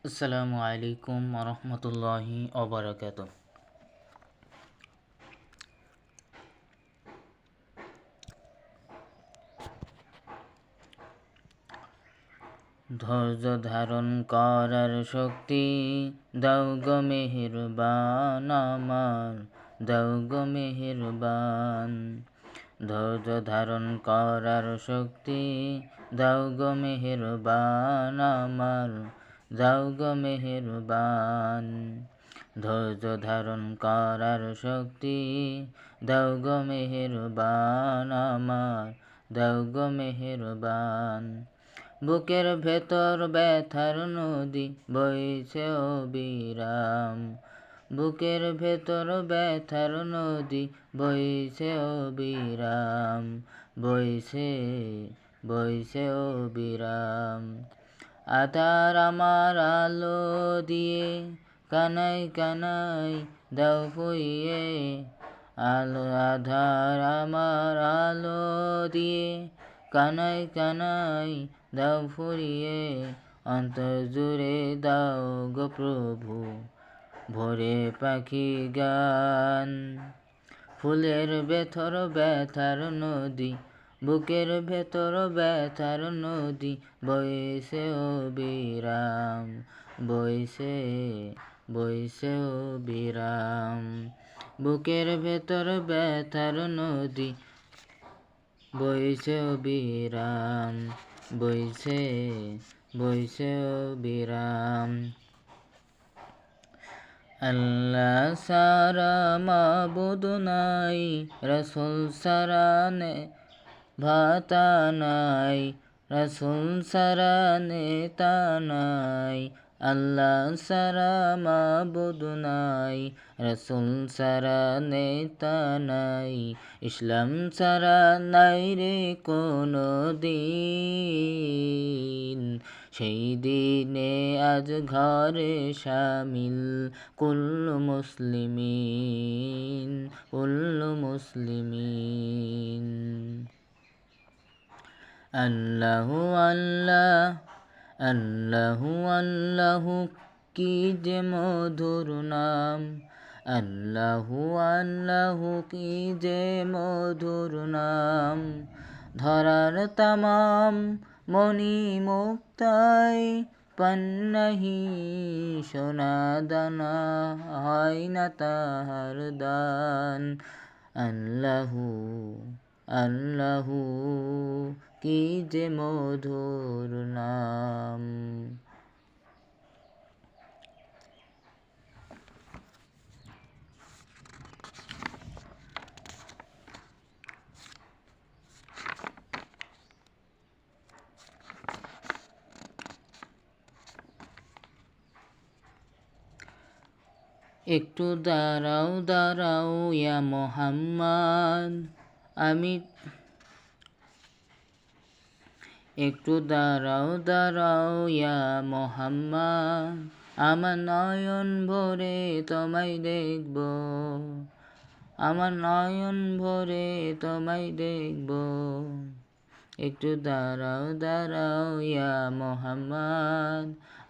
আসসালামু আলাইকুম রহমতুল্লাহি ওবারাকাতু। ধৈর্য ধারণ করার শক্তি দাও গো মেহেরবান আমার, দাও গো মেহেরবান। ধৈর্য ধারণ করার শক্তি দাও গো মেহেরবান আমার, দাও গো মেহেরবান। ধৈর্য ধারণ করার শক্তি দাও গো মেহেরবান আমার, দাও গো মেহেরবান। বুকের ভেতর ব্যথার নদী বইছে অবিরাম, বুকের ভেতর ব্যথার নদী বইছে অবিরাম, বইছে বইছে অবিরাম। আধার আমার আলো দিয়ে কানাই কানাই দাও ফুইয়ে, আলো আধার আমার আলো দিয়ে কানাই কানাই দাও ফুরিয়ে। অন্তর জুড়ে দাও গো প্রভু ভোরে পাখি গান। ফুলের ভেতর ব্যথার নদী, বুকের ভেতর ব্যথার নদী বইছে অবিরাম, বইছে বইছে অবিরাম। বুকের ভেতর ব্যথার নদী বইছে অবিরাম, বইছে বইছে অবিরাম। আল্লাহ সারা মাবুদ নাই, রাসূল সারা ভাতা নাই, রাসূল সারা নেতা নাই। আল্লাহ সারা মাবুদ নাই, রাসূল সারা নেতা নাই। ইসলাম সারা নাই রে কোনো দিন, সেই দিনে আজ ঘরে শামিল কুল্লু মুসলিমিন, কুল্লু মুসলিমিন। আল্লাহু আল্লাহ, আল্লাহু আল্লাহু কি যে মধুর নাম, আল্লাহু আল্লাহু কি যে মধুর নাম। ধরার তামাম মনি মুক্তায় পান্নাহি সোনা দানা, হয় না তাহার দান। আল্লাহু আল্লাহু কি যে মধুর নাম। একটু দাঁড়াও দাঁড়াও ইয়া মোহাম্মদ, আমি একটু দাঁড়াও দাঁড়াও ইয়া মোহাম্মদ, আমার নয়ন ভরে তোমায় দেখব, আমার নয়ন ভরে তোমায় দেখব। একটু দাঁড়াও দাঁড়াও ইয়া মোহাম্মদ,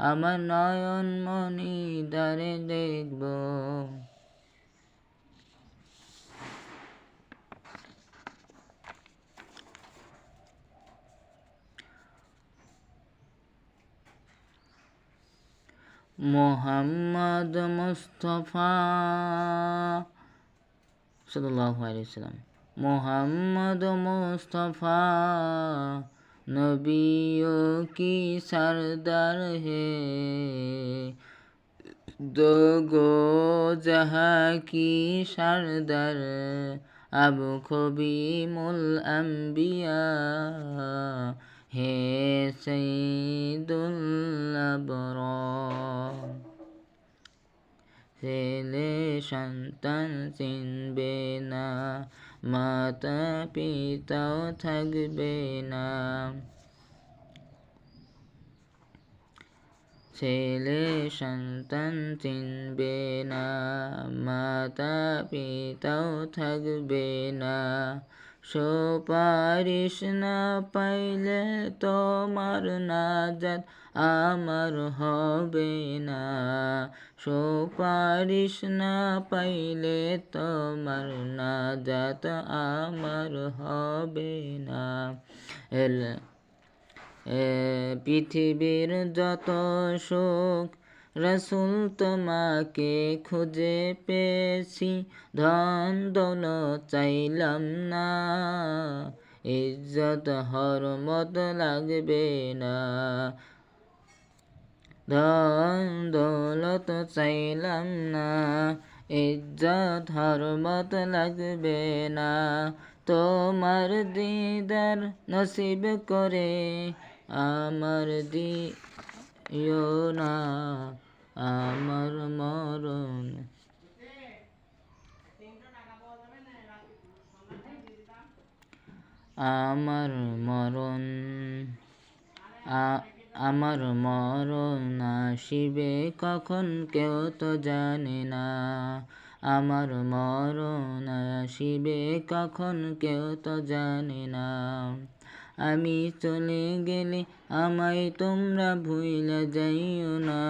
আমার নয়ন মনি দ্বারে দেখব। মোহাম্মদ মুস্তাফা সাল্লাল্লাহু আলাইহি ওয়াসাল্লাম। মোহাম্মদ মুস্তাফা নবিयों की सरदार है, दो गो जहाँ की सरदार, अब खबीमुल अंबिया है सैयदुल अबरार। ছেলে সন্তান চিনবে না, মাতা পিতাও থাকবে না। ছেলে সন্তান চিনবে না, মাতা পিতাও থাকবে না। সুপারিশ না পাইলে তোমার নাজাত আমার হবে না। সুপারিশ না পাইলে তোমার নাজাত আমার হবে না। পৃথিবীর যত সুখ রসুল তোমাকে খুঁজে পেয়েছি, ধন দৌলত চাইলাম না, ইজ্জত হরমত লাগবে না। ধন দৌলত চাইলাম না, ইজ্জত হরমত লাগবে না। তোমার দিদার নসিব করে আমার দিও না আমার মরণ। আমার মরণ আসিবে কখন কেউ তো জানে না। আমার মরণ আসিবে কখন কেউ তো জানে না। আমি চলে গেলে আমায় তোমরা ভুইলা যাইও না।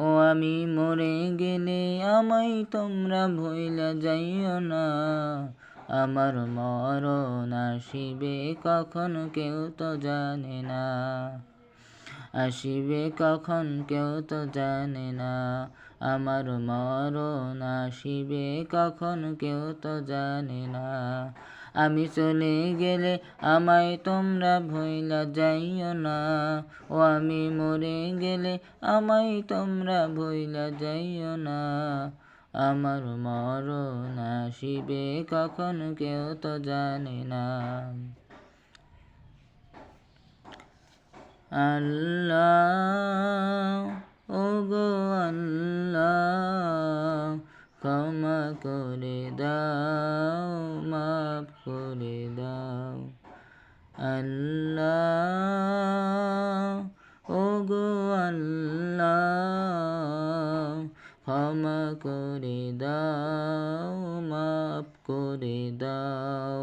ও আমি মরে গেলে আমায় তোমরা ভুইলা যাইও না। আমার মরণ আসিবে কখন কেউ তো জানে না। আসিবে কখন কেউ তো জানে না। আমার মরণ আসিবে কখন কেউ তো জানে না। আমি চলে গেলে আমায় তোমরা ভুইলা যাইও না। ও আমি মরে গেলে আমায় তোমরা ভুইলা যাইও না। আমার মরণ আসিবে কখন কেউ তো জানে না। আল্লাহ ওগো আল্লাহ, ক্ষমা করে দাও, মাফ করে দাও। আল্লাহ ওগো আল্লাহ, ক্ষমা করে দাও, মাফ করে দাও।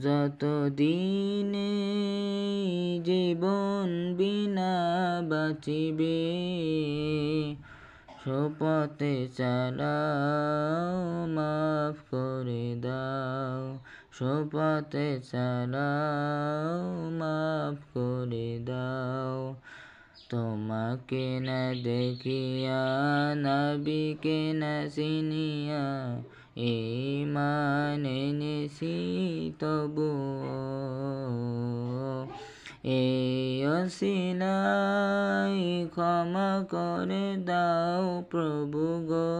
যতদিনে জীবন বিনা বাঁচিবে, শপথে চালাও, মাফ করে দাও। শপথে চালাও, মাফ করে দাও। তোমাকে না দেখিয়া নবীকে না চিনিয়া ঈমান এনেছি তবুও। এই অসিলায় ক্ষমা করে দাও প্রভু গো।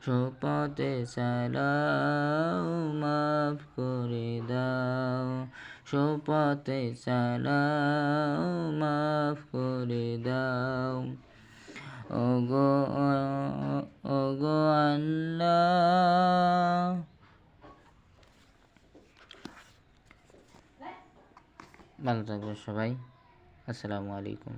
শপথে চালাও, মাফ করে দাও। শপথে চালাও, মাফ করে দাও। ওগো আল্লাহ। ভালো থাকবেন সবাই। আসসালামু আলাইকুম।